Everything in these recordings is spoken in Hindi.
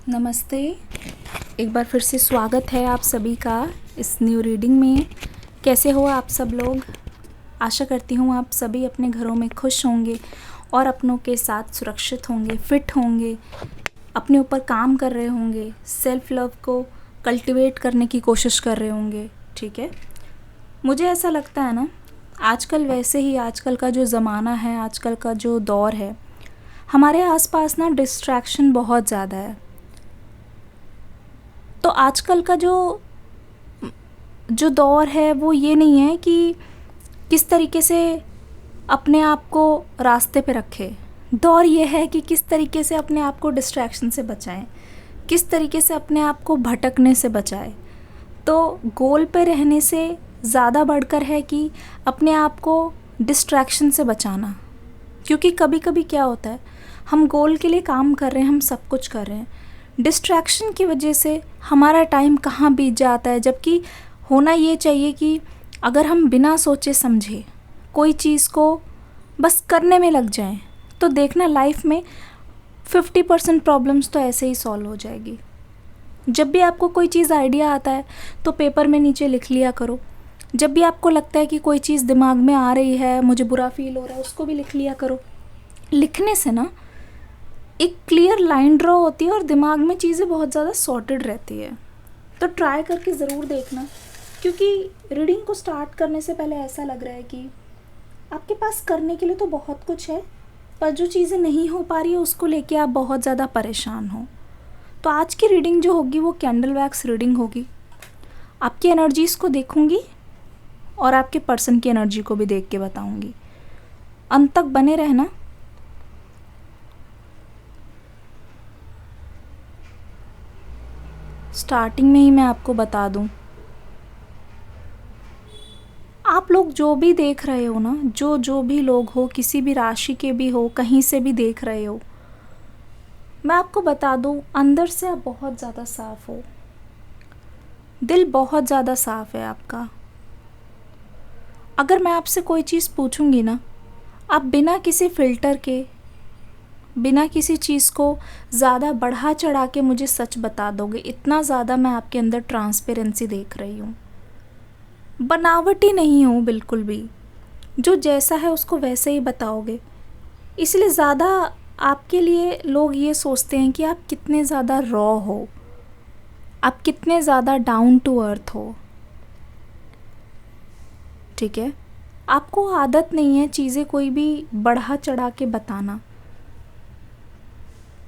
नमस्ते। एक बार फिर से स्वागत है आप सभी का इस न्यू रीडिंग में। कैसे हो आप सब लोग? आशा करती हूँ आप सभी अपने घरों में खुश होंगे और अपनों के साथ सुरक्षित होंगे, फिट होंगे, अपने ऊपर काम कर रहे होंगे, सेल्फ लव को कल्टीवेट करने की कोशिश कर रहे होंगे। ठीक है, मुझे ऐसा लगता है ना, आजकल वैसे ही आजकल का जो ज़माना है, आजकल का जो दौर है, हमारे आसपास ना डिस्ट्रैक्शन बहुत ज़्यादा है। तो आजकल का जो जो दौर है वो ये नहीं है कि किस तरीके से अपने आप को रास्ते पे रखें। दौर ये है कि किस तरीके से अपने आप को डिस्ट्रैक्शन से बचाएं, किस तरीके से अपने आप को भटकने से बचाएं। तो गोल पे रहने से ज़्यादा बढ़कर है कि अपने आप को डिस्ट्रैक्शन से बचाना। क्योंकि कभी कभी क्या होता है, हम गोल के लिए काम कर रहे हैं, हम सब कुछ कर रहे हैं, डिस्ट्रैक्शन की वजह से हमारा टाइम कहाँ बीत जाता है। जबकि होना ये चाहिए कि अगर हम बिना सोचे समझे कोई चीज़ को बस करने में लग जाएं, तो देखना लाइफ में 50% प्रॉब्लम्स तो ऐसे ही सॉल्व हो जाएगी। जब भी आपको कोई चीज़ आइडिया आता है तो पेपर में नीचे लिख लिया करो। जब भी आपको लगता है कि कोई चीज़ दिमाग में आ रही है, मुझे बुरा फील हो रहा है, उसको भी लिख लिया करो। लिखने से ना एक क्लियर लाइन ड्रॉ होती है और दिमाग में चीज़ें बहुत ज़्यादा सॉर्टेड रहती है। तो ट्राई करके ज़रूर देखना, क्योंकि रीडिंग को स्टार्ट करने से पहले ऐसा लग रहा है कि आपके पास करने के लिए तो बहुत कुछ है, पर जो चीज़ें नहीं हो पा रही है उसको लेके आप बहुत ज़्यादा परेशान हो। तो आज की रीडिंग जो होगी वो कैंडल वैक्स रीडिंग होगी। आपकी एनर्जीज़ को देखूंगी और आपके पर्सन की एनर्जी को भी देख के बताऊंगी। अंत तक बने रहना। स्टार्टिंग में ही मैं आपको बता दूं, आप लोग जो भी देख रहे हो ना, जो भी लोग हो, किसी भी राशि के भी हो, कहीं से भी देख रहे हो, मैं आपको बता दूं, अंदर से आप बहुत ज़्यादा साफ हो। दिल बहुत ज़्यादा साफ है आपका। अगर मैं आपसे कोई चीज़ पूछूंगी ना, आप बिना किसी फ़िल्टर के, बिना किसी चीज़ को ज़्यादा बढ़ा चढ़ा के मुझे सच बता दोगे। इतना ज़्यादा मैं आपके अंदर ट्रांसपेरेंसी देख रही हूँ। बनावटी नहीं हूँ बिल्कुल भी, जो जैसा है उसको वैसे ही बताओगे। इसलिए ज़्यादा आपके लिए लोग ये सोचते हैं कि आप कितने ज़्यादा रॉ हो, आप कितने ज़्यादा डाउन टू अर्थ हो। ठीक है, आपको आदत नहीं है चीज़ें कोई भी बढ़ा चढ़ा के बताना।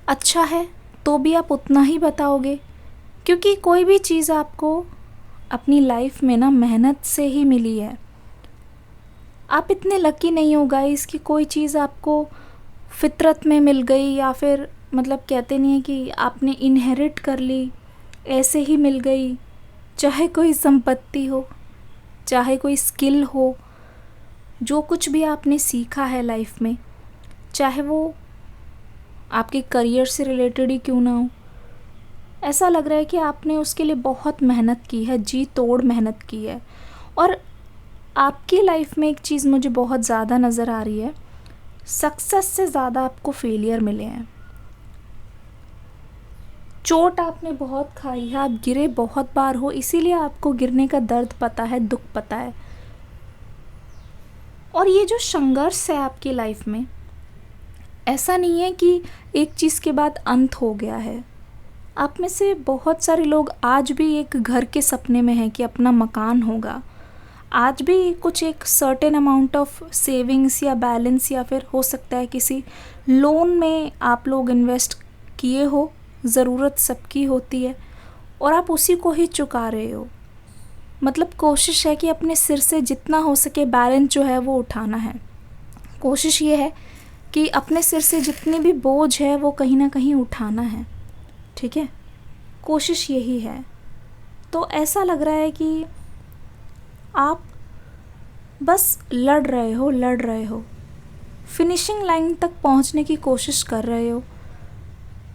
अच्छा है तो भी आप उतना ही बताओगे, क्योंकि कोई भी चीज़ आपको अपनी लाइफ में ना मेहनत से ही मिली है। आप इतने लकी नहीं हो गाइस कि कोई चीज़ आपको फितरत में मिल गई, या फिर मतलब कहते नहीं है कि आपने इनहेरिट कर ली, ऐसे ही मिल गई। चाहे कोई संपत्ति हो, चाहे कोई स्किल हो, जो कुछ भी आपने सीखा है लाइफ में, चाहे वो आपके करियर से रिलेटेड ही क्यों ना हो, ऐसा लग रहा है कि आपने उसके लिए बहुत मेहनत की है, जी तोड़ मेहनत की है। और आपकी लाइफ में एक चीज़ मुझे बहुत ज़्यादा नज़र आ रही है, सक्सेस से ज़्यादा आपको फेलियर मिले हैं। चोट आपने बहुत खाई है, आप गिरे बहुत बार हो, इसीलिए आपको गिरने का दर्द पता है, दुख पता है। और ये जो संघर्ष है आपकी लाइफ में, ऐसा नहीं है कि एक चीज़ के बाद अंत हो गया है। आप में से बहुत सारे लोग आज भी एक घर के सपने में हैं कि अपना मकान होगा। आज भी कुछ एक सर्टेन अमाउंट ऑफ सेविंग्स या बैलेंस, या फिर हो सकता है किसी लोन में आप लोग इन्वेस्ट किए हो। ज़रूरत सबकी होती है और आप उसी को ही चुका रहे हो। मतलब कोशिश है कि अपने सिर से जितना हो सके बैलेंस जो है वो उठाना है। कोशिश ये है कि अपने सिर से जितनी भी बोझ है वो कहीं ना कहीं उठाना है। ठीक है, कोशिश यही है। तो ऐसा लग रहा है कि आप बस लड़ रहे हो, फिनिशिंग लाइन तक पहुंचने की कोशिश कर रहे हो,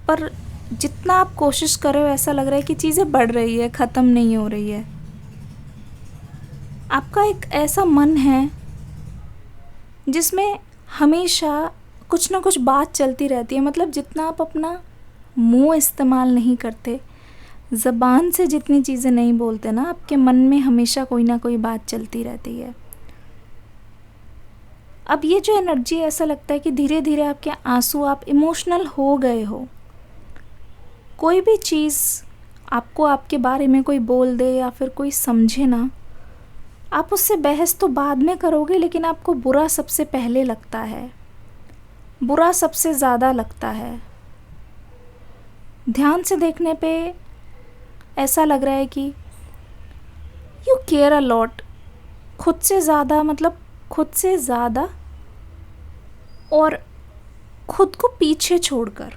पर जितना आप कोशिश कर रहे हो ऐसा लग रहा है कि चीज़ें बढ़ रही है, ख़त्म नहीं हो रही है। आपका एक ऐसा मन है जिसमें हमेशा कुछ ना कुछ बात चलती रहती है। मतलब जितना आप अपना मुंह इस्तेमाल नहीं करते, ज़बान से जितनी चीज़ें नहीं बोलते ना, आपके मन में हमेशा कोई ना कोई बात चलती रहती है। अब ये जो एनर्जी है, ऐसा लगता है कि धीरे धीरे आपके आंसू, आप इमोशनल हो गए हो। कोई भी चीज़ आपको आपके बारे में कोई बोल दे या फिर कोई समझे ना, आप उससे बहस तो बाद में करोगे, लेकिन आपको बुरा सबसे पहले लगता है, बुरा सबसे ज़्यादा लगता है। ध्यान से देखने पे ऐसा लग रहा है कि यू केयर अ लॉट, खुद से ज़्यादा, मतलब खुद से ज़्यादा, और खुद को पीछे छोड़कर,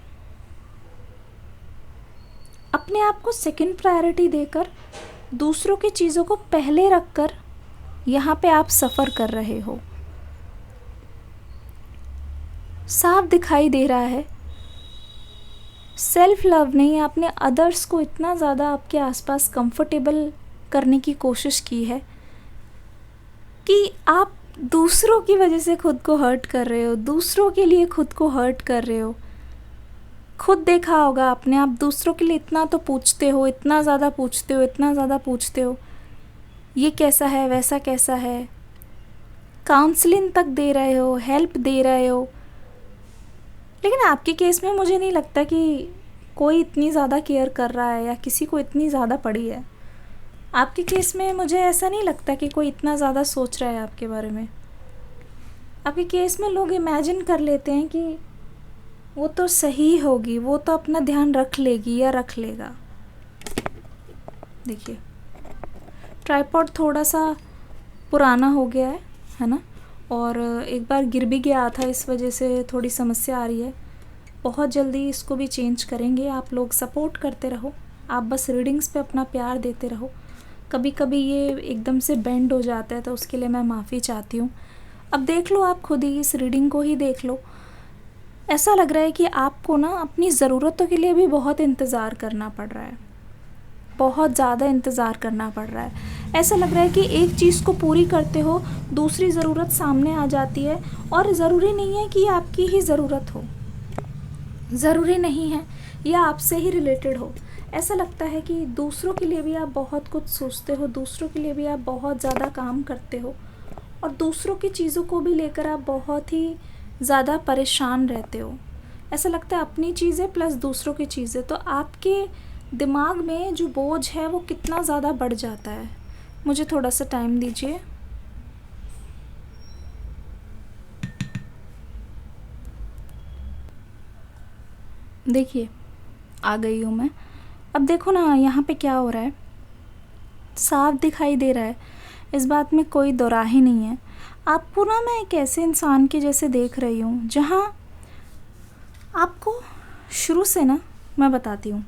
अपने आप को सेकंड प्रायोरिटी देकर, दूसरों की चीज़ों को पहले रखकर यहाँ पे आप सफ़र कर रहे हो। साफ दिखाई दे रहा है सेल्फ लव नहीं, आपने अदर्स को इतना ज़्यादा आपके आसपास कंफर्टेबल करने की कोशिश की है कि आप दूसरों की वजह से खुद को हर्ट कर रहे हो, दूसरों के लिए खुद को हर्ट कर रहे हो। खुद देखा होगा आपने, आप दूसरों के लिए इतना तो पूछते हो, इतना ज़्यादा पूछते हो, इतना ज़्यादा पूछते हो, ये कैसा है, वैसा कैसा है, काउंसलिंग तक दे रहे हो, हेल्प दे रहे हो। लेकिन आपके केस में मुझे नहीं लगता कि कोई इतनी ज़्यादा केयर कर रहा है या किसी को इतनी ज़्यादा पड़ी है। आपके केस में मुझे ऐसा नहीं लगता कि कोई इतना ज़्यादा सोच रहा है आपके बारे में। आपके केस में लोग इमेजिन कर लेते हैं कि वो तो सही होगी, वो तो अपना ध्यान रख लेगी या रख लेगा। देखिए, ट्राइपॉड थोड़ा सा पुराना हो गया है ना, और एक बार गिर भी गया था, इस वजह से थोड़ी समस्या आ रही है। बहुत जल्दी इसको भी चेंज करेंगे। आप लोग सपोर्ट करते रहो, आप बस रीडिंग्स पे अपना प्यार देते रहो। कभी कभी ये एकदम से बेंड हो जाता है, तो उसके लिए मैं माफ़ी चाहती हूँ। अब देख लो, आप खुद ही इस रीडिंग को ही देख लो। ऐसा लग रहा है कि आपको ना अपनी ज़रूरतों के लिए भी बहुत इंतज़ार करना पड़ रहा है, बहुत ज़्यादा इंतज़ार करना पड़ रहा है। ऐसा लग रहा है कि एक चीज़ को पूरी करते हो, दूसरी ज़रूरत सामने आ जाती है, और ज़रूरी नहीं है कि आपकी ही ज़रूरत हो, ज़रूरी नहीं है या आपसे ही रिलेटेड हो। ऐसा लगता है कि दूसरों के लिए भी आप बहुत कुछ सोचते हो, दूसरों के लिए भी आप बहुत ज़्यादा काम करते हो, और दूसरों की चीज़ों को भी लेकर आप बहुत ही ज़्यादा परेशान रहते हो। ऐसा लगता है अपनी चीज़ें प्लस दूसरों की चीज़ें, तो आपके दिमाग में जो बोझ है वो कितना ज़्यादा बढ़ जाता है। मुझे थोड़ा सा टाइम दीजिए। देखिए, आ गई हूँ मैं। अब देखो ना, यहाँ पे क्या हो रहा है, साफ दिखाई दे रहा है, इस बात में कोई दोराही नहीं है। आपको ना मैं एक ऐसे इंसान के जैसे देख रही हूँ जहाँ आपको शुरू से ना, मैं बताती हूँ,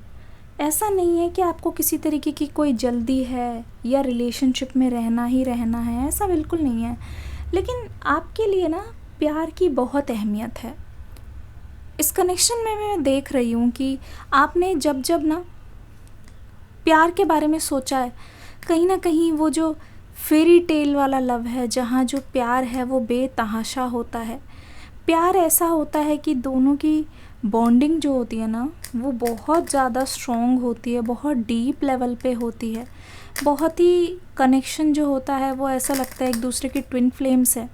ऐसा नहीं है कि आपको किसी तरीके की कोई जल्दी है या रिलेशनशिप में रहना ही रहना है, ऐसा बिल्कुल नहीं है। लेकिन आपके लिए ना प्यार की बहुत अहमियत है। इस कनेक्शन में मैं देख रही हूँ कि आपने जब जब ना प्यार के बारे में सोचा है, कहीं ना कहीं वो जो फेरी टेल वाला लव है, जहाँ जो प्यार है वो बेतहाशा होता है। प्यार ऐसा होता है कि दोनों की बॉन्डिंग जो होती है ना, वो बहुत ज़्यादा स्ट्रॉन्ग होती है, बहुत डीप लेवल पे होती है। बहुत ही कनेक्शन जो होता है वो ऐसा लगता है एक दूसरे की ट्विन फ्लेम्स है,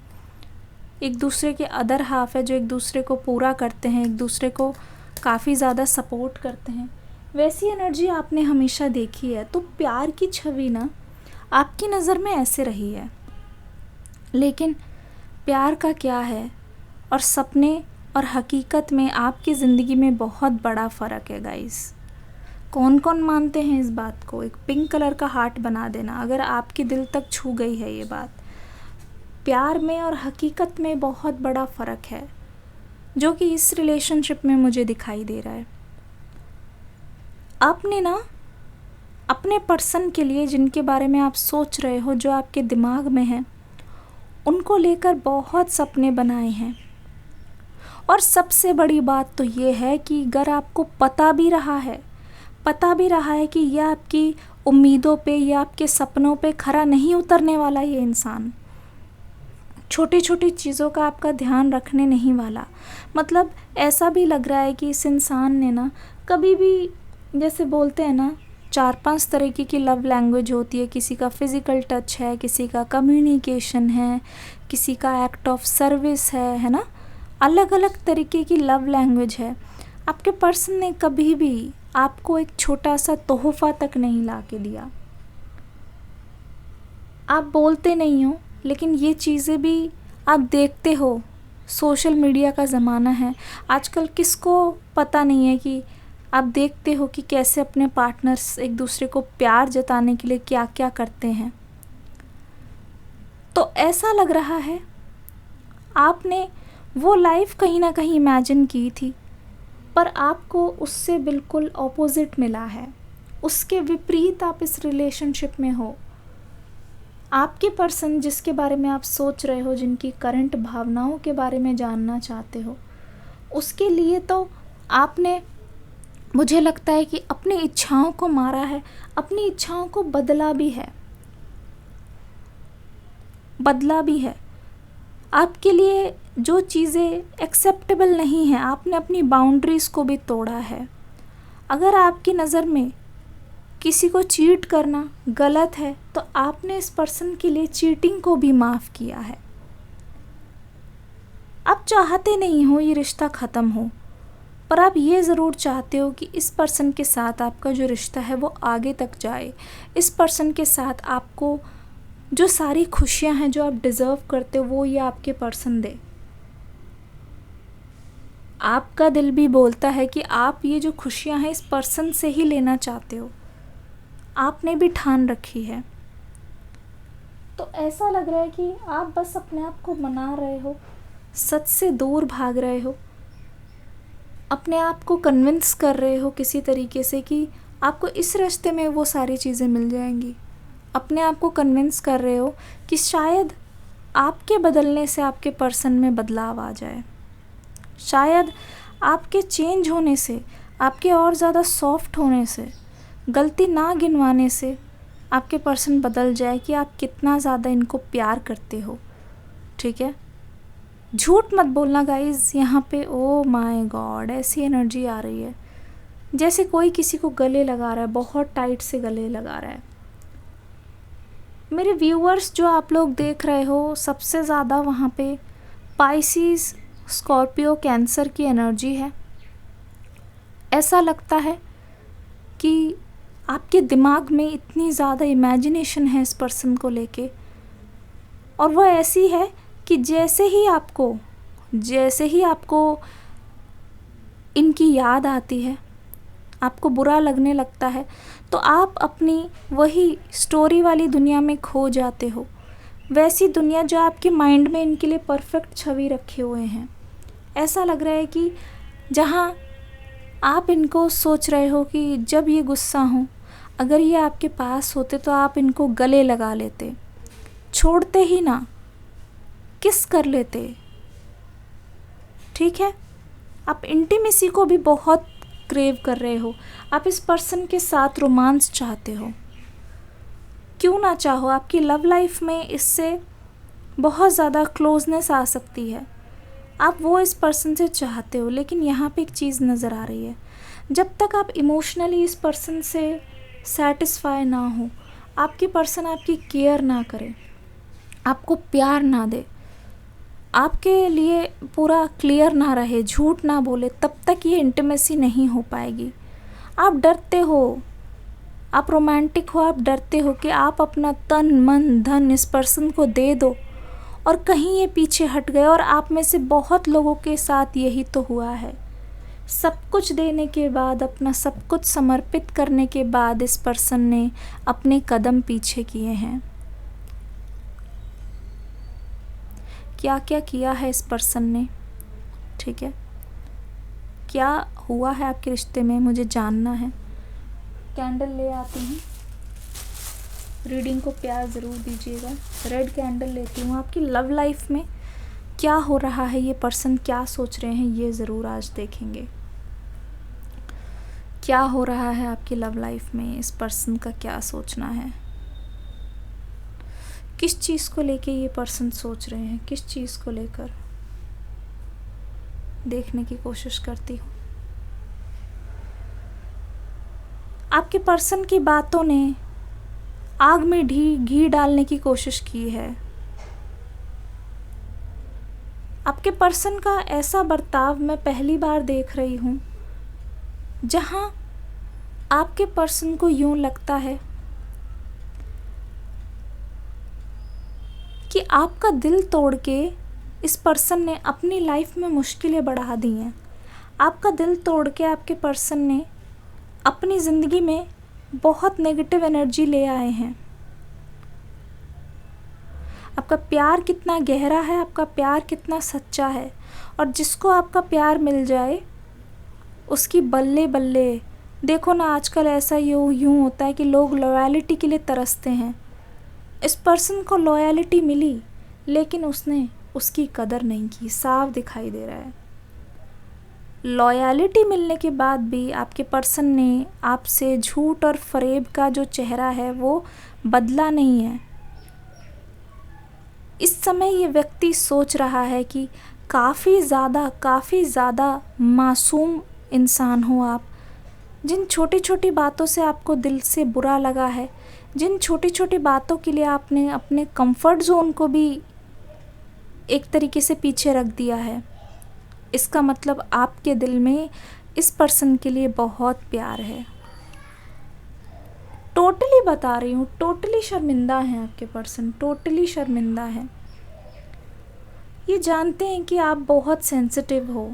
एक दूसरे के अदर हाफ है, जो एक दूसरे को पूरा करते हैं, एक दूसरे को काफ़ी ज़्यादा सपोर्ट करते हैं। वैसी एनर्जी आपने हमेशा देखी है। तो प्यार की छवि ना आपकी नज़र में ऐसे रही है। लेकिन प्यार का क्या है और सपने और हकीकत में आपकी ज़िंदगी में बहुत बड़ा फ़र्क है गाइस। कौन कौन मानते हैं इस बात को? एक पिंक कलर का हार्ट बना देना अगर आपके दिल तक छू गई है ये बात। प्यार में और हकीकत में बहुत बड़ा फ़र्क है, जो कि इस रिलेशनशिप में मुझे दिखाई दे रहा है। आपने ना अपने पर्सन के लिए, जिनके बारे में आप सोच रहे हो, जो आपके दिमाग में है, उनको लेकर बहुत सपने बनाए हैं। और सबसे बड़ी बात तो ये है कि अगर आपको पता भी रहा है कि यह आपकी उम्मीदों पे या आपके सपनों पे खरा नहीं उतरने वाला ये इंसान, छोटी छोटी चीज़ों का आपका ध्यान रखने नहीं वाला। मतलब ऐसा भी लग रहा है कि इस इंसान ने ना कभी भी, जैसे बोलते हैं ना 4-5 तरीके की लव लैंग्वेज होती है, किसी का फिज़िकल टच है, किसी का कम्युनिकेशन है, किसी का एक्ट ऑफ सर्विस है ना। अलग अलग तरीके की लव लैंग्वेज है। आपके पर्सन ने कभी भी आपको एक छोटा सा तोहफ़ा तक नहीं ला के दिया। आप बोलते नहीं हो, लेकिन ये चीज़ें भी आप देखते हो। सोशल मीडिया का ज़माना है आजकल, किसको पता नहीं है कि आप देखते हो कि कैसे अपने पार्टनर्स एक दूसरे को प्यार जताने के लिए क्या क्या करते हैं। तो ऐसा लग रहा है आपने वो लाइफ कहीं ना कहीं इमेजिन की थी, पर आपको उससे बिल्कुल ऑपोजिट मिला है। उसके विपरीत आप इस रिलेशनशिप में हो। आपके पर्सन जिसके बारे में आप सोच रहे हो, जिनकी करंट भावनाओं के बारे में जानना चाहते हो, उसके लिए तो आपने, मुझे लगता है कि अपनी इच्छाओं को मारा है, अपनी इच्छाओं को बदला भी है। आपके लिए जो चीज़ें एक्सेप्टेबल नहीं हैं, आपने अपनी बाउंड्रीज़ को भी तोड़ा है। अगर आपकी नज़र में किसी को चीट करना गलत है, तो आपने इस पर्सन के लिए चीटिंग को भी माफ़ किया है। आप चाहते नहीं हो ये रिश्ता ख़त्म हो, पर आप ये ज़रूर चाहते हो कि इस पर्सन के साथ आपका जो रिश्ता है वो आगे तक जाए। इस पर्सन के साथ आपको जो सारी खुशियां हैं जो आप डिज़र्व करते हो, वो ये आपके पर्सन दे। आपका दिल भी बोलता है कि आप ये जो खुशियां हैं इस पर्सन से ही लेना चाहते हो। आपने भी ठान रखी है। तो ऐसा लग रहा है कि आप बस अपने आप को मना रहे हो, सच से दूर भाग रहे हो, अपने आप को कन्विंस कर रहे हो किसी तरीके से कि आपको इस रास्ते में वो सारी चीज़ें मिल जाएंगी। अपने आप को कन्विंस कर रहे हो कि शायद आपके बदलने से आपके पर्सन में बदलाव आ जाए, शायद आपके चेंज होने से, आपके और ज़्यादा सॉफ्ट होने से, गलती ना गिनवाने से आपके पर्सन बदल जाए कि आप कितना ज़्यादा इनको प्यार करते हो। ठीक है, झूठ मत बोलना गाइज यहाँ पे। ओ माय गॉड, ऐसी एनर्जी आ रही है जैसे कोई किसी को गले लगा रहा है, बहुत टाइट से गले लगा रहा है। मेरे व्यूअर्स जो आप लोग देख रहे हो, सबसे ज़्यादा वहाँ पे पाइसिस, स्कॉर्पियो, कैंसर की एनर्जी है। ऐसा लगता है कि आपके दिमाग में इतनी ज़्यादा इमेजिनेशन है इस पर्सन को लेके, और वह ऐसी है कि जैसे ही आपको इनकी याद आती है, आपको बुरा लगने लगता है, तो आप अपनी वही स्टोरी वाली दुनिया में खो जाते हो। वैसी दुनिया जो आपके माइंड में इनके लिए परफेक्ट छवि रखे हुए हैं। ऐसा लग रहा है कि जहाँ आप इनको सोच रहे हो कि जब ये गुस्सा हो, अगर ये आपके पास होते तो आप इनको गले लगा लेते, छोड़ते ही ना, किस कर लेते। ठीक है, आप इंटीमेसी को भी बहुत क्रेव कर रहे हो। आप इस पर्सन के साथ रोमांस चाहते हो। क्यों ना चाहो, आपकी लव लाइफ में इससे बहुत ज़्यादा क्लोजनेस आ सकती है। आप वो इस पर्सन से चाहते हो, लेकिन यहाँ पे एक चीज़ नज़र आ रही है, जब तक आप इमोशनली इस पर्सन से सेटिस्फाई ना हो, आपकी पर्सन आपकी केयर ना करे, आपको प्यार ना दे, आपके लिए पूरा क्लियर ना रहे, झूठ ना बोले, तब तक ये इंटीमेसी नहीं हो पाएगी। आप डरते हो, आप रोमांटिक हो, आप डरते हो कि आप अपना तन मन धन इस पर्सन को दे दो और कहीं ये पीछे हट गए। और आप में से बहुत लोगों के साथ यही तो हुआ है। सब कुछ देने के बाद, अपना सब कुछ समर्पित करने के बाद इस पर्सन ने अपने कदम पीछे किए हैं। क्या क्या किया है इस पर्सन ने, ठीक है, क्या हुआ है आपके रिश्ते में, मुझे जानना है। कैंडल ले आती हूँ, रीडिंग को प्यार ज़रूर दीजिएगा। रेड कैंडल लेती हूँ। आपकी लव लाइफ में क्या हो रहा है, ये पर्सन क्या सोच रहे हैं, ये ज़रूर आज देखेंगे। क्या हो रहा है आपकी लव लाइफ में, इस पर्सन का क्या सोचना है, किस चीज़ को लेके ये पर्सन सोच रहे हैं, किस चीज़ को लेकर, देखने की कोशिश करती हूँ। आपके पर्सन की बातों ने आग में घी डालने की कोशिश की है। आपके पर्सन का ऐसा बर्ताव मैं पहली बार देख रही हूँ जहाँ आपके पर्सन को यूं लगता है कि आपका दिल तोड़ के इस पर्सन ने अपनी लाइफ में मुश्किलें बढ़ा दी हैं। आपका दिल तोड़ के आपके पर्सन ने अपनी ज़िंदगी में बहुत नेगेटिव एनर्जी ले आए हैं। आपका प्यार कितना गहरा है, आपका प्यार कितना सच्चा है, और जिसको आपका प्यार मिल जाए उसकी बल्ले बल्ले। देखो ना, आजकल ऐसा यूँ होता है कि लोग लॉयल्टी के लिए तरसते हैं। इस पर्सन को लॉयल्टी मिली लेकिन उसने उसकी कदर नहीं की, साफ दिखाई दे रहा है। लॉयल्टी मिलने के बाद भी आपके पर्सन ने आपसे झूठ और फरेब का जो चेहरा है वो बदला नहीं है। इस समय ये व्यक्ति सोच रहा है कि काफ़ी ज़्यादा मासूम इंसान हो आप। जिन छोटी छोटी बातों से आपको दिल से बुरा लगा है, जिन छोटी छोटी बातों के लिए आपने अपने कंफर्ट जोन को भी एक तरीके से पीछे रख दिया है, इसका मतलब आपके दिल में इस पर्सन के लिए बहुत प्यार है। टोटली बता रही हूँ, टोटली शर्मिंदा हैं आपके पर्सन, टोटली शर्मिंदा हैं। ये जानते हैं कि आप बहुत सेंसिटिव हो।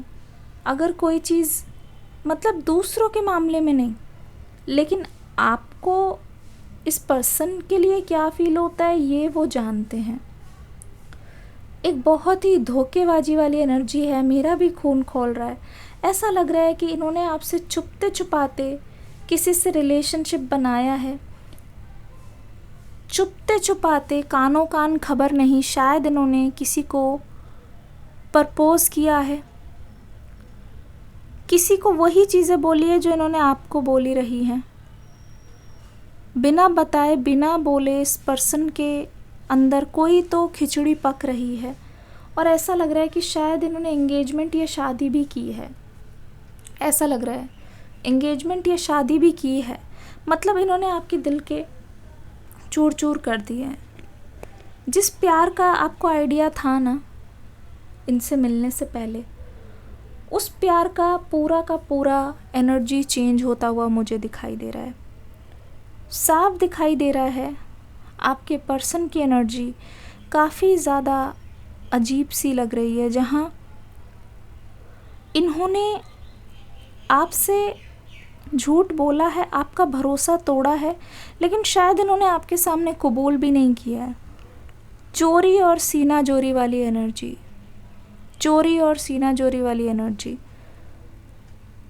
अगर कोई चीज़, मतलब दूसरों के मामले में नहीं, लेकिन आपको इस पर्सन के लिए क्या फ़ील होता है ये वो जानते हैं। एक बहुत ही धोखेबाजी वाली एनर्जी है। मेरा भी खून खौल रहा है। ऐसा लग रहा है कि इन्होंने आपसे छुपते छुपाते किसी से रिलेशनशिप बनाया है। छुपते छुपाते, कानों कान खबर नहीं, शायद इन्होंने किसी को प्रपोज़ किया है, किसी को वही चीज़ें बोली है जो इन्होंने आपको बोली रही हैं। बिना बताए, बिना बोले इस पर्सन के अंदर कोई तो खिचड़ी पक रही है, और ऐसा लग रहा है कि शायद इन्होंने एंगेजमेंट या शादी भी की है। ऐसा लग रहा है एंगेजमेंट या शादी भी की है, मतलब इन्होंने आपके दिल के चूर चूर कर दिए हैं। जिस प्यार का आपको आइडिया था ना इनसे मिलने से पहले, उस प्यार का पूरा एनर्जी चेंज होता हुआ मुझे दिखाई दे रहा है। साफ दिखाई दे रहा है आपके पर्सन की एनर्जी काफ़ी ज़्यादा अजीब सी लग रही है, जहाँ इन्होंने आपसे झूठ बोला है, आपका भरोसा तोड़ा है, लेकिन शायद इन्होंने आपके सामने कबूल भी नहीं किया है। चोरी और सीना जोरी वाली एनर्जी, चोरी और सीना जोरी वाली एनर्जी।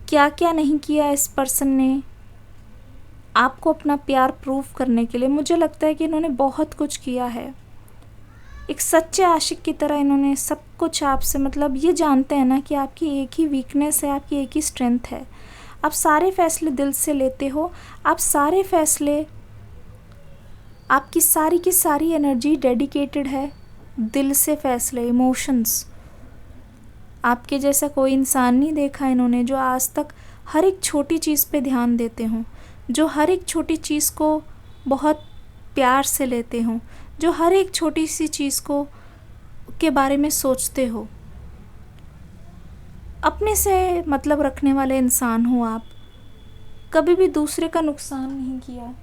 क्या क्या नहीं किया इस पर्सन ने आपको अपना प्यार प्रूव करने के लिए। मुझे लगता है कि इन्होंने बहुत कुछ किया है। एक सच्चे आशिक की तरह इन्होंने सब कुछ आपसे, मतलब ये जानते हैं ना कि आपकी एक ही वीकनेस है, आपकी एक ही स्ट्रेंथ है। आप सारे फैसले दिल से लेते हो, आप सारे फैसले, आपकी सारी की सारी एनर्जी डेडिकेटेड है दिल से फैसले, इमोशंस। आपके जैसा कोई इंसान नहीं देखा इन्होंने जो आज तक हर एक छोटी चीज़ पे ध्यान देते हों, जो हर एक छोटी चीज़ को बहुत प्यार से लेते हों, जो हर एक छोटी सी चीज़ को के बारे में सोचते हो। अपने से मतलब रखने वाले इंसान हो आप। कभी भी दूसरे का नुकसान नहीं किया,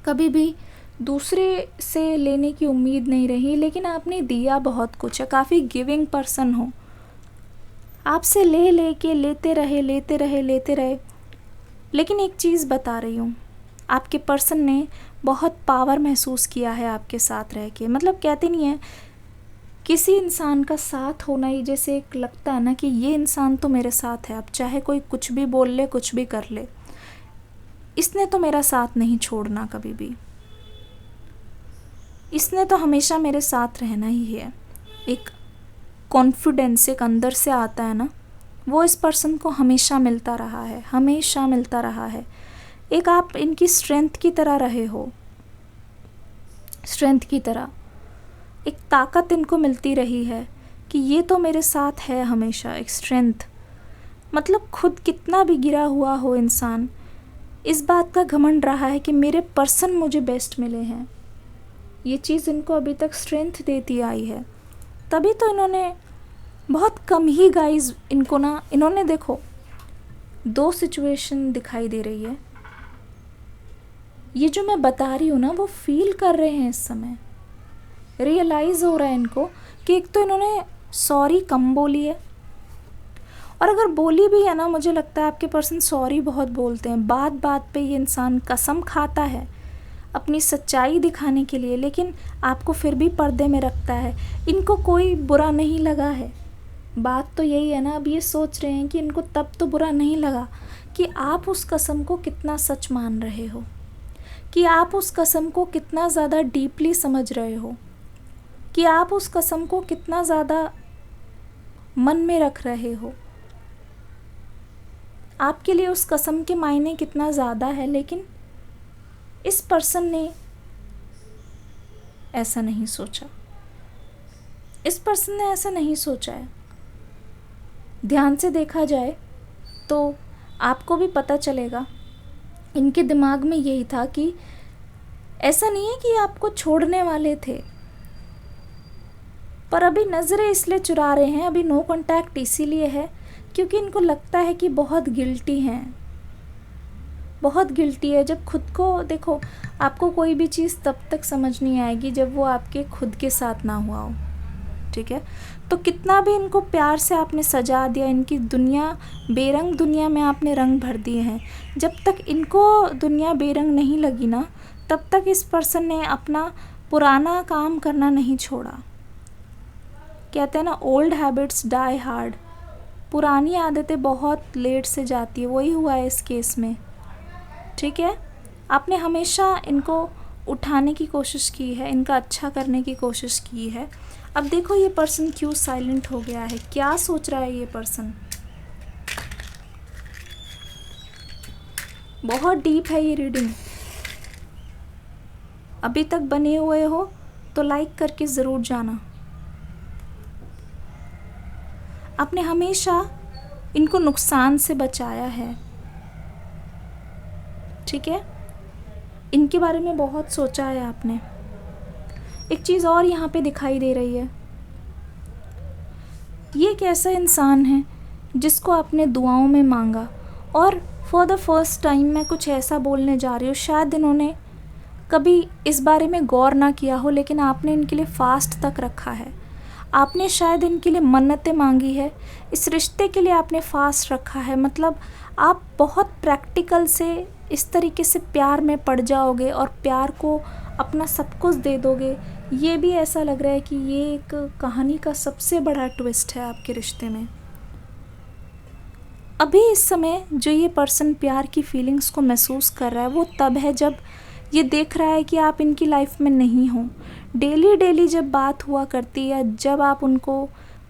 कभी भी दूसरे से लेने की उम्मीद नहीं रही, लेकिन आपने दिया बहुत कुछ है। काफ़ी गिविंग पर्सन हो। आपसे ले के लेते रहे। लेकिन एक चीज़ बता रही हूँ, आपके पर्सन ने बहुत पावर महसूस किया है आपके साथ रह के। मतलब कहते नहीं है, किसी इंसान का साथ होना ही जैसे एक लगता है ना कि ये इंसान तो मेरे साथ है, अब चाहे कोई कुछ भी बोल ले, कुछ भी कर ले, इसने तो मेरा साथ नहीं छोड़ना कभी भी, इसने तो हमेशा मेरे साथ रहना ही है। एक कॉन्फिडेंस एक अंदर से आता है ना, वो इस पर्सन को हमेशा मिलता रहा है, हमेशा मिलता रहा है। एक आप इनकी स्ट्रेंथ की तरह रहे हो, स्ट्रेंथ की तरह। एक ताकत इनको मिलती रही है कि ये तो मेरे साथ है हमेशा, एक स्ट्रेंथ। मतलब खुद कितना भी गिरा हुआ हो इंसान, इस बात का घमंड रहा है कि मेरे पर्सन मुझे बेस्ट मिले हैं। ये चीज़ इनको अभी तक स्ट्रेंथ देती आई है। तभी तो इन्होंने बहुत कम ही गाइस इनको ना, इन्होंने देखो 2 सिचुएशन दिखाई दे रही है। ये जो मैं बता रही हूँ ना, वो फील कर रहे हैं इस समय। रियलाइज़ हो रहा है इनको कि एक तो इन्होंने सॉरी कम बोली है, और अगर बोली भी है ना, मुझे लगता है आपके पर्सन सॉरी बहुत बोलते हैं। बात बात पे ये इंसान कसम खाता है अपनी सच्चाई दिखाने के लिए, लेकिन आपको फिर भी पर्दे में रखता है। इनको कोई बुरा नहीं लगा है। बात तो यही है ना, अब ये सोच रहे हैं कि इनको तब तो बुरा नहीं लगा कि आप उस कसम को कितना सच मान रहे हो, कि आप उस कसम को कितना ज़्यादा डीपली समझ रहे हो, कि आप उस कसम को कितना ज़्यादा मन में रख रहे हो। आपके लिए उस कसम के मायने कितना ज़्यादा है। लेकिन इस पर्सन ने ऐसा नहीं सोचा। इस पर्सन ने ऐसा नहीं सोचा है। ध्यान से देखा जाए तो आपको भी पता चलेगा, इनके दिमाग में यही था कि ऐसा नहीं है कि आपको छोड़ने वाले थे, पर अभी नज़रें इसलिए चुरा रहे हैं, अभी नो कांटेक्ट इसीलिए है क्योंकि इनको लगता है कि बहुत गिल्टी हैं, बहुत गिल्टी है। जब खुद को देखो, आपको कोई भी चीज़ तब तक समझ नहीं आएगी जब वो आपके खुद के साथ ना हुआ हो, ठीक है। तो कितना भी इनको प्यार से आपने सजा दिया, इनकी दुनिया बेरंग दुनिया में आपने रंग भर दिए हैं, जब तक इनको दुनिया बेरंग नहीं लगी ना, तब तक इस पर्सन ने अपना पुराना काम करना नहीं छोड़ा। कहते हैं ना, ओल्ड हैबिट्स डाई हार्ड। पुरानी आदतें बहुत लेट से जाती है, वही हुआ है इस केस में, ठीक है। आपने हमेशा इनको उठाने की कोशिश की है, इनका अच्छा करने की कोशिश की है। अब देखो ये पर्सन क्यों साइलेंट हो गया है, क्या सोच रहा है ये पर्सन। बहुत डीप है ये रीडिंग। अभी तक बने हुए हो तो लाइक करके ज़रूर जाना। आपने हमेशा इनको नुकसान से बचाया है, ठीक है। इनके बारे में बहुत सोचा है आपने। एक चीज़ और यहाँ पे दिखाई दे रही है, ये एक ऐसा इंसान है जिसको आपने दुआओं में मांगा, और फॉर द फर्स्ट टाइम मैं कुछ ऐसा बोलने जा रही हूँ, शायद इन्होंने कभी इस बारे में गौर ना किया हो, लेकिन आपने इनके लिए फास्ट तक रखा है। आपने शायद इनके लिए मन्नतें मांगी है, इस रिश्ते के लिए आपने फास्ट रखा है। मतलब आप बहुत प्रैक्टिकल से इस तरीके से प्यार में पड़ जाओगे और प्यार को अपना सब कुछ दे दोगे। ये भी ऐसा लग रहा है कि ये एक कहानी का सबसे बड़ा ट्विस्ट है आपके रिश्ते में। अभी इस समय जो ये पर्सन प्यार की फीलिंग्स को महसूस कर रहा है, वो तब है जब ये देख रहा है कि आप इनकी लाइफ में नहीं हो। डेली डेली जब बात हुआ करती है, जब आप उनको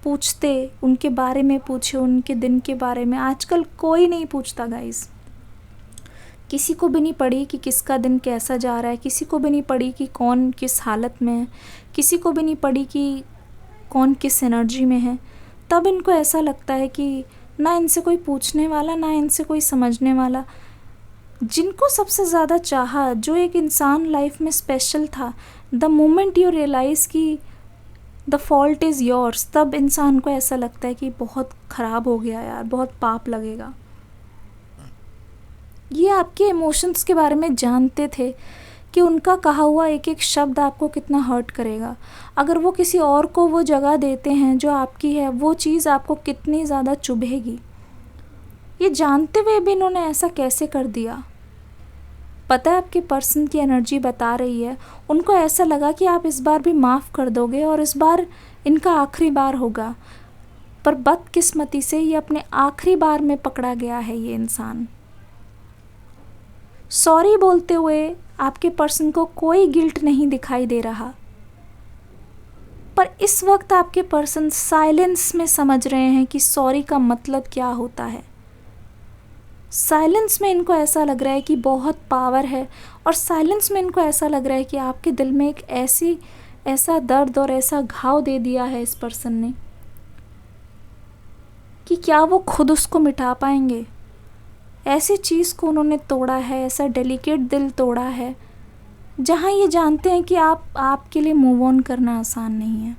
पूछते, उनके बारे में पूछे, उनके दिन के बारे में, आजकल कोई नहीं पूछता गाइस। किसी को भी नहीं पड़ी कि किसका दिन कैसा जा रहा है, किसी को भी नहीं पड़ी कि कौन किस हालत में है, किसी को भी नहीं पड़ी कि कौन किस एनर्जी में है। तब इनको ऐसा लगता है कि ना इनसे कोई पूछने वाला, ना इनसे कोई समझने वाला। जिनको सबसे ज़्यादा चाहा, जो एक इंसान लाइफ में स्पेशल था, द मोमेंट यू रियलाइज़ कि द फॉल्ट इज़ योर्स, तब इंसान को ऐसा लगता है कि बहुत ख़राब हो गया यार, बहुत पाप लगेगा। ये आपके इमोशंस के बारे में जानते थे कि उनका कहा हुआ एक एक शब्द आपको कितना हर्ट करेगा। अगर वो किसी और को वो जगह देते हैं जो आपकी है, वो चीज़ आपको कितनी ज़्यादा चुभेगी। ये जानते हुए भी इन्होंने ऐसा कैसे कर दिया। पता है आपके पर्सन की एनर्जी बता रही है, उनको ऐसा लगा कि आप इस बार भी माफ़ कर दोगे और इस बार इनका आखिरी बार होगा, पर बदकिस्मती से ये अपने आखिरी बार में पकड़ा गया है। ये इंसान सॉरी बोलते हुए आपके पर्सन को कोई गिल्ट नहीं दिखाई दे रहा, पर इस वक्त आपके पर्सन साइलेंस में समझ रहे हैं कि सॉरी का मतलब क्या होता है। साइलेंस में इनको ऐसा लग रहा है कि बहुत पावर है, और साइलेंस में इनको ऐसा लग रहा है कि आपके दिल में एक ऐसी ऐसा दर्द और ऐसा घाव दे दिया है इस पर्सन ने कि क्या वो खुद उसको मिटा पाएंगे। ऐसी चीज़ को उन्होंने तोड़ा है, ऐसा डेलिकेट दिल तोड़ा है जहाँ ये जानते हैं कि आपके लिए मूव ऑन करना आसान नहीं है।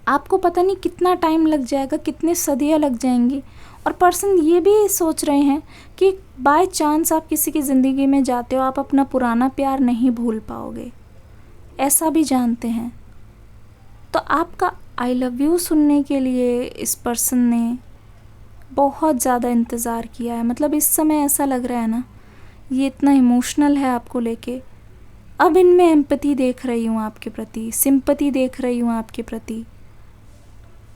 आपको पता नहीं कितना टाइम लग जाएगा, कितने सदियाँ लग जाएंगी। और पर्सन ये भी सोच रहे हैं कि बाय चांस आप किसी की ज़िंदगी में जाते हो, आप अपना पुराना प्यार नहीं भूल पाओगे, ऐसा भी जानते हैं। तो आपका आई लव यू सुनने के लिए इस पर्सन ने बहुत ज़्यादा इंतज़ार किया है। मतलब इस समय ऐसा लग रहा है ना, ये इतना इमोशनल है आपको लेके। अब इनमें एम्पैथी देख रही हूँ आपके प्रति, सिंपैथी देख रही हूँ आपके प्रति।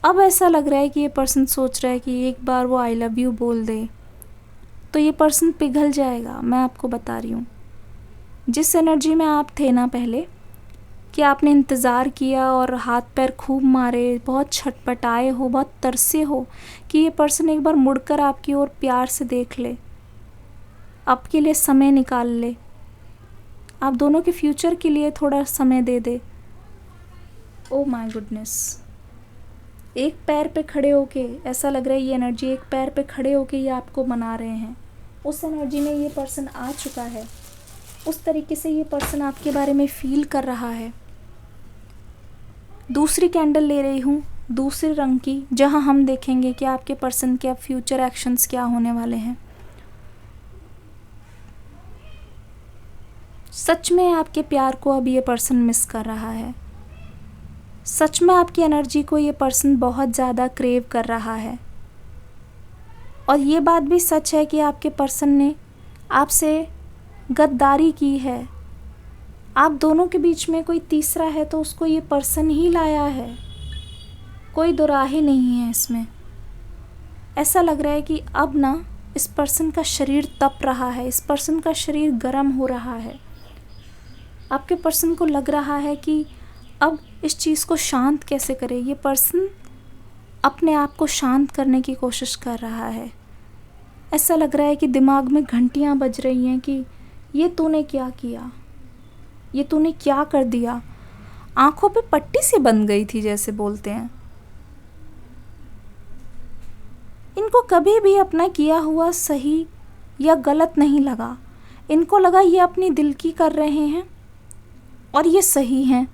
अब ऐसा लग रहा है कि ये पर्सन सोच रहा है कि एक बार वो आई लव यू बोल दे तो ये पर्सन पिघल जाएगा। मैं आपको बता रही हूँ, जिस एनर्जी में आप थे ना पहले, कि आपने इंतज़ार किया और हाथ पैर खूब मारे, बहुत छटपटाए हो, बहुत तरसे हो कि ये पर्सन एक बार मुड़कर आपकी ओर प्यार से देख ले, आपके लिए समय निकाल ले, आप दोनों के फ्यूचर के लिए थोड़ा समय दे दे। ओह माय गुडनेस, एक पैर पे खड़े होके ऐसा लग रहा है ये एनर्जी, एक पैर पे खड़े होके ये आपको मना रहे हैं। उस एनर्जी में ये पर्सन आ चुका है, उस तरीके से ये पर्सन आपके बारे में फील कर रहा है। दूसरी कैंडल ले रही हूँ, दूसरे रंग की, जहाँ हम देखेंगे कि आपके पर्सन के अब फ्यूचर एक्शंस क्या होने वाले हैं। सच में आपके प्यार को अब ये पर्सन मिस कर रहा है। सच में आपकी एनर्जी को ये पर्सन बहुत ज़्यादा क्रेव कर रहा है। और ये बात भी सच है कि आपके पर्सन ने आपसे गद्दारी की है। आप दोनों के बीच में कोई तीसरा है तो उसको ये पर्सन ही लाया है, कोई दोराहे नहीं है इसमें। ऐसा लग रहा है कि अब ना इस पर्सन का शरीर तप रहा है, इस पर्सन का शरीर गर्म हो रहा है। आपके पर्सन को लग रहा है कि अब इस चीज़ को शांत कैसे करे। ये पर्सन अपने आप को शांत करने की कोशिश कर रहा है। ऐसा लग रहा है कि दिमाग में घंटियां बज रही हैं कि ये तूने क्या किया, ये तूने क्या कर दिया। आंखों पे पट्टी सी बंध गई थी जैसे बोलते हैं। इनको कभी भी अपना किया हुआ सही या गलत नहीं लगा। इनको लगा ये अपनी दिल की कर रहे हैं और ये सही हैं।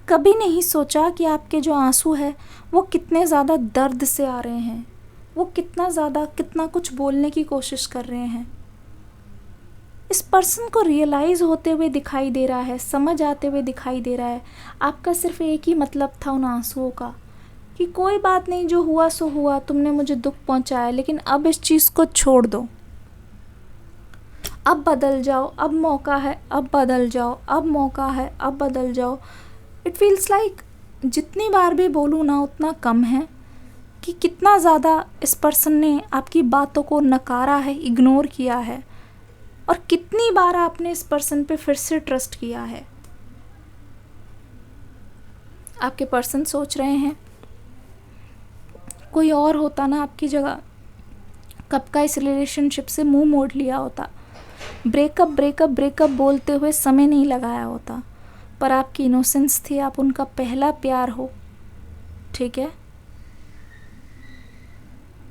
कभी नहीं सोचा कि आपके जो आंसू है वो कितने ज़्यादा दर्द से आ रहे हैं, वो कितना कुछ बोलने की कोशिश कर रहे हैं। इस पर्सन को रियलाइज़ होते हुए दिखाई दे रहा है, समझ आते हुए दिखाई दे रहा है। आपका सिर्फ एक ही मतलब था उन आंसुओं का कि कोई बात नहीं, जो हुआ सो हुआ, तुमने मुझे दुख पहुंचाया, लेकिन अब इस चीज़ को छोड़ दो, अब बदल जाओ, अब मौका है, अब बदल जाओ, अब मौका है, अब बदल जाओ। इट फील्स लाइक जितनी बार भी बोलूँ ना उतना कम है कि कितना ज़्यादा इस पर्सन ने आपकी बातों को नकारा है, इग्नोर किया है, और कितनी बार आपने इस पर्सन पे फिर से ट्रस्ट किया है। आपके पर्सन सोच रहे हैं कोई और होता ना आपकी जगह, कब का इस रिलेशनशिप से मुंह मोड़ लिया होता, ब्रेकअप ब्रेकअप ब्रेकअप बोलते हुए समय नहीं लगाया होता। पर आपकी इनोसेंस थी, आप उनका पहला प्यार हो, ठीक है।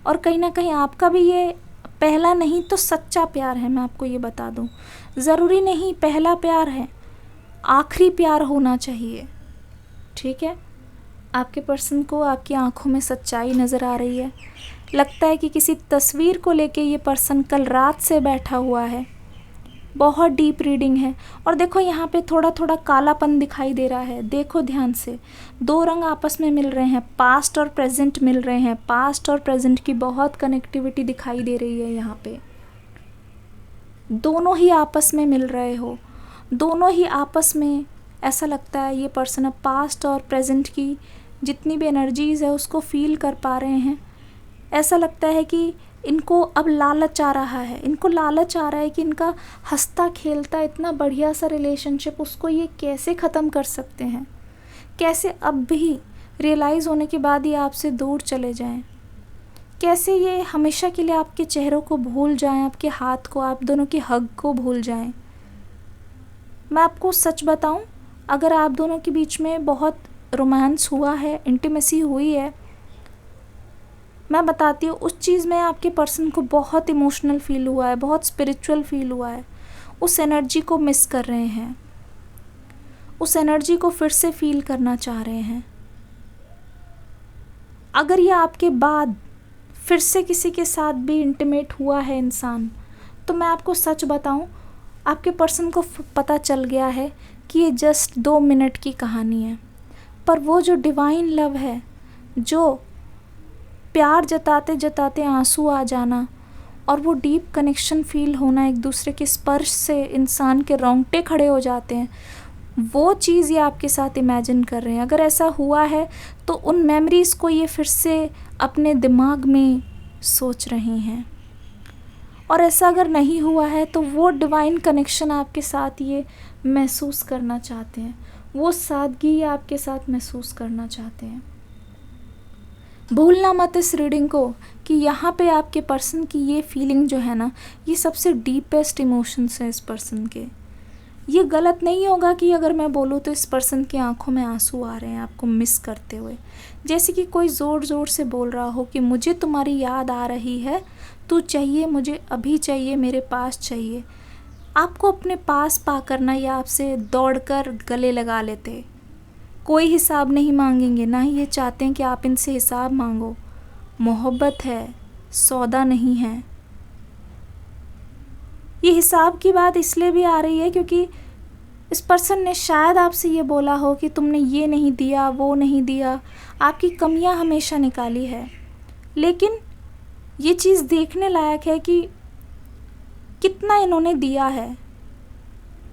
और कहीं ना कहीं आपका भी ये पहला नहीं तो सच्चा प्यार है। मैं आपको ये बता दूं, ज़रूरी नहीं पहला प्यार है, आखिरी प्यार होना चाहिए, ठीक है। आपके पर्सन को आपकी आंखों में सच्चाई नज़र आ रही है। लगता है कि किसी तस्वीर को लेके ये पर्सन कल रात से बैठा हुआ है। बहुत डीप रीडिंग है। और देखो यहाँ पे थोड़ा थोड़ा कालापन दिखाई दे रहा है। देखो ध्यान से, दो रंग आपस में मिल रहे हैं, पास्ट और प्रेजेंट मिल रहे हैं। पास्ट और प्रेजेंट की बहुत कनेक्टिविटी दिखाई दे रही है यहाँ पे। दोनों ही आपस में मिल रहे हो, दोनों ही आपस में ऐसा लगता है ये पर्सन अब पास्ट और प्रेजेंट की जितनी भी एनर्जीज़ है उसको फील कर पा रहे हैं। ऐसा लगता है कि इनको अब लालच आ रहा है, इनको लालच आ रहा है कि इनका हंसता खेलता इतना बढ़िया सा रिलेशनशिप, उसको ये कैसे ख़त्म कर सकते हैं, कैसे अब भी रियलाइज़ होने के बाद ये आपसे दूर चले जाएं, कैसे ये हमेशा के लिए आपके चेहरों को भूल जाएं, आपके हाथ को, आप दोनों की हग को भूल जाएं। मैं आपको सच बताऊं, अगर आप दोनों के बीच में बहुत रोमांस हुआ है, इंटीमेसी हुई है, मैं बताती हूँ उस चीज़ में आपके पर्सन को बहुत इमोशनल फील हुआ है, बहुत स्पिरिचुअल फील हुआ है, उस एनर्जी को मिस कर रहे हैं, उस एनर्जी को फिर से फील करना चाह रहे हैं। अगर ये आपके बाद फिर से किसी के साथ भी इंटीमेट हुआ है इंसान, तो मैं आपको सच बताऊं, आपके पर्सन को पता चल गया है कि ये जस्ट 2 मिनट की कहानी है। पर वो जो डिवाइन लव है, जो प्यार जताते जताते आंसू आ जाना और वो डीप कनेक्शन फील होना, एक दूसरे के स्पर्श से इंसान के रोंगटे खड़े हो जाते हैं, वो चीज़ ये आपके साथ इमेजिन कर रहे हैं। अगर ऐसा हुआ है तो उन मेमोरीज़ को ये फिर से अपने दिमाग में सोच रही हैं। और ऐसा अगर नहीं हुआ है तो वो डिवाइन कनेक्शन आपके साथ ये महसूस करना चाहते हैं, वो सादगी ये आपके साथ महसूस करना चाहते हैं। भूलना मत इस रीडिंग को कि यहाँ पे आपके पर्सन की ये फीलिंग जो है ना, ये सबसे डीपेस्ट इमोशंस है इस पर्सन के। ये गलत नहीं होगा कि अगर मैं बोलूँ तो इस पर्सन की आंखों में आंसू आ रहे हैं आपको मिस करते हुए, जैसे कि कोई ज़ोर ज़ोर से बोल रहा हो कि मुझे तुम्हारी याद आ रही है, तू चाहिए मुझे, अभी चाहिए, मेरे पास चाहिए। आपको अपने पास पा करना या आपसे दौड़कर गले लगा लेते, कोई हिसाब नहीं मांगेंगे, ना ही ये चाहते हैं कि आप इनसे हिसाब मांगो। मोहब्बत है, सौदा नहीं है। ये हिसाब की बात इसलिए भी आ रही है क्योंकि इस पर्सन ने शायद आपसे ये बोला हो कि तुमने ये नहीं दिया, वो नहीं दिया, आपकी कमियां हमेशा निकाली है। लेकिन ये चीज़ देखने लायक है कि कितना इन्होंने दिया है,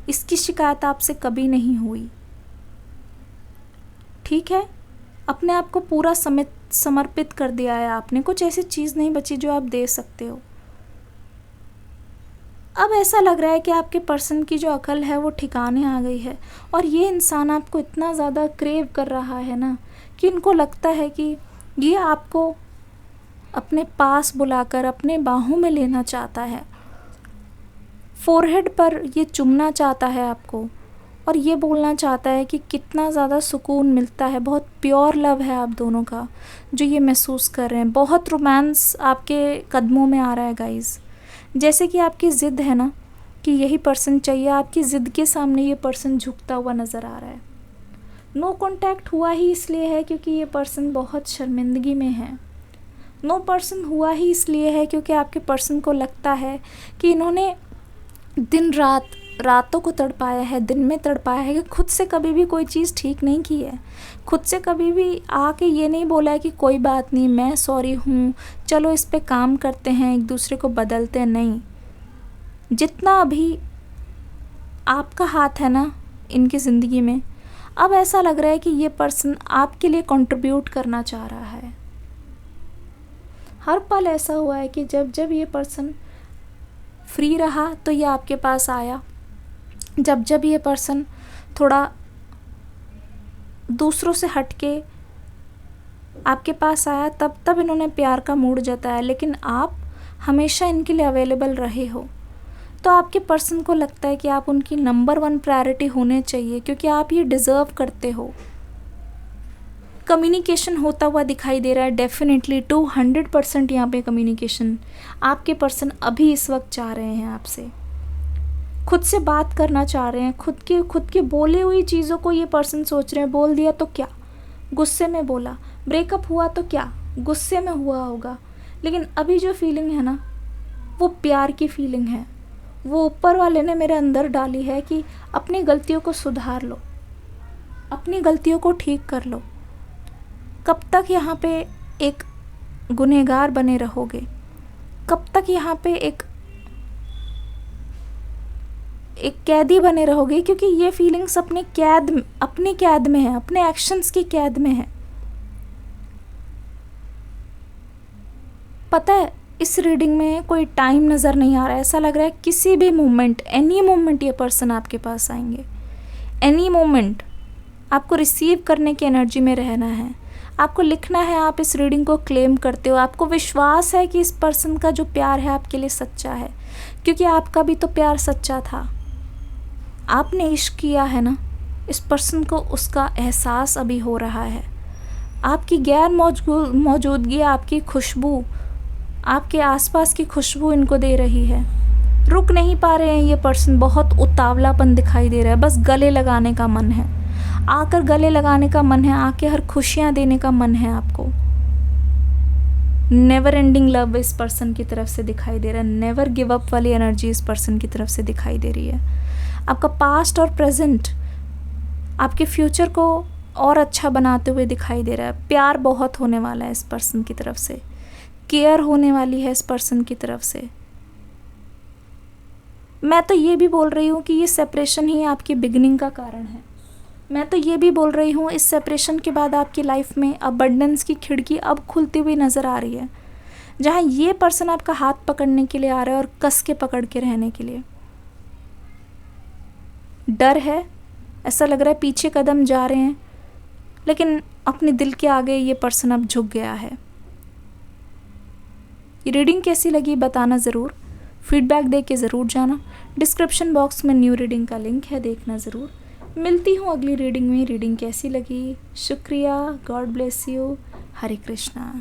इसकी शिकायत आपसे कभी नहीं हुई। ठीक है, अपने आप को पूरा समर्पित कर दिया है आपने, कुछ ऐसी चीज़ नहीं बची जो आप दे सकते हो। अब ऐसा लग रहा है कि आपके पर्सन की जो अकल है वो ठिकाने आ गई है और ये इंसान आपको इतना ज़्यादा क्रेव कर रहा है ना कि इनको लगता है कि ये आपको अपने पास बुलाकर अपने बाहों में लेना चाहता है, फोरहेड पर ये चुमना चाहता है आपको और ये बोलना चाहता है कि कितना ज़्यादा सुकून मिलता है। बहुत प्योर लव है आप दोनों का जो ये महसूस कर रहे हैं। बहुत रोमांस आपके कदमों में आ रहा है गाइज़। जैसे कि आपकी ज़िद है ना कि यही पर्सन चाहिए, आपकी ज़िद के सामने ये पर्सन झुकता हुआ नज़र आ रहा है। नो कांटेक्ट हुआ ही इसलिए है क्योंकि ये पर्सन बहुत शर्मिंदगी में है। नो पर्सन हुआ ही इसलिए है क्योंकि आपके पर्सन को लगता है कि इन्होंने दिन रात रातों को तड़पाया है, दिन में तड़पाया है, कि खुद से कभी भी कोई चीज़ ठीक नहीं की है, खुद से कभी भी आके ये नहीं बोला है कि कोई बात नहीं, मैं सॉरी हूँ, चलो इस पे काम करते हैं, एक दूसरे को बदलते हैं। नहीं, जितना अभी आपका हाथ है ना इनकी ज़िंदगी में, अब ऐसा लग रहा है कि ये पर्सन आपके लिए कंट्रीब्यूट करना चाह रहा है। हर पल ऐसा हुआ है कि जब जब ये पर्सन फ्री रहा तो ये आपके पास आया, जब जब ये पर्सन थोड़ा दूसरों से हटके आपके पास आया तब तब इन्होंने प्यार का मूड जताया, लेकिन आप हमेशा इनके लिए अवेलेबल रहे हो। तो आपके पर्सन को लगता है कि आप उनकी नंबर 1 प्रायोरिटी होने चाहिए क्योंकि आप ये डिज़र्व करते हो। कम्युनिकेशन होता हुआ दिखाई दे रहा है, डेफिनेटली 200% यहाँ पे कम्युनिकेशन आपके पर्सन अभी इस वक्त चाह रहे हैं आपसे, खुद से बात करना चाह रहे हैं। खुद के बोले हुई चीज़ों को ये पर्सन सोच रहे हैं, बोल दिया तो क्या, गुस्से में बोला, ब्रेकअप हुआ तो क्या, गुस्से में हुआ होगा, लेकिन अभी जो फीलिंग है ना वो प्यार की फीलिंग है। वो ऊपर वाले ने मेरे अंदर डाली है कि अपनी गलतियों को सुधार लो, अपनी गलतियों को ठीक कर लो। कब तक यहाँ पे एक गुनहगार बने रहोगे, कब तक यहाँ पे एक कैदी बने रहोगे, क्योंकि ये फीलिंग्स अपनी कैद में है, अपने एक्शंस की कैद में है। पता है इस रीडिंग में कोई टाइम नज़र नहीं आ रहा है, ऐसा लग रहा है किसी भी मोमेंट, एनी मोमेंट ये पर्सन आपके पास आएंगे, एनी मोमेंट। आपको रिसीव करने की एनर्जी में रहना है, आपको लिखना है आप इस रीडिंग को क्लेम करते हो, आपको विश्वास है कि इस पर्सन का जो प्यार है आपके लिए सच्चा है, क्योंकि आपका भी तो प्यार सच्चा था। आपने इश्क किया है ना, इस पर्सन को उसका एहसास अभी हो रहा है। आपकी गैर मौजूदगी, आपकी खुशबू, आपके आसपास की खुशबू इनको दे रही है। रुक नहीं पा रहे हैं ये पर्सन, बहुत उतावलापन दिखाई दे रहा है, बस गले लगाने का मन है, आकर गले लगाने का मन है, आके हर खुशियाँ देने का मन है आपको। नेवर एंडिंग लव इस पर्सन की तरफ से दिखाई दे रहा है, नेवर गिव अप वाली एनर्जी इस पर्सन की तरफ से दिखाई दे रही है। आपका पास्ट और प्रेजेंट आपके फ्यूचर को और अच्छा बनाते हुए दिखाई दे रहा है। प्यार बहुत होने वाला है इस पर्सन की तरफ से, केयर होने वाली है इस पर्सन की तरफ से। मैं तो ये भी बोल रही हूँ कि ये सेपरेशन ही आपकी बिगनिंग का कारण है। मैं तो ये भी बोल रही हूँ इस सेपरेशन के बाद आपकी लाइफ में अबंडेंस की खिड़की अब खुलती हुई नज़र आ रही है, जहाँ ये पर्सन आपका हाथ पकड़ने के लिए आ रहा है और कस के पकड़ के रहने के लिए। डर है, ऐसा लग रहा है पीछे कदम जा रहे हैं, लेकिन अपने दिल के आगे ये पर्सन अब झुक गया है। ये रीडिंग कैसी लगी बताना ज़रूर, फीडबैक दे के ज़रूर जाना। डिस्क्रिप्शन बॉक्स में न्यू रीडिंग का लिंक है, देखना ज़रूर। मिलती हूँ अगली रीडिंग में। रीडिंग कैसी लगी, शुक्रिया, God bless you, Hare Krishna.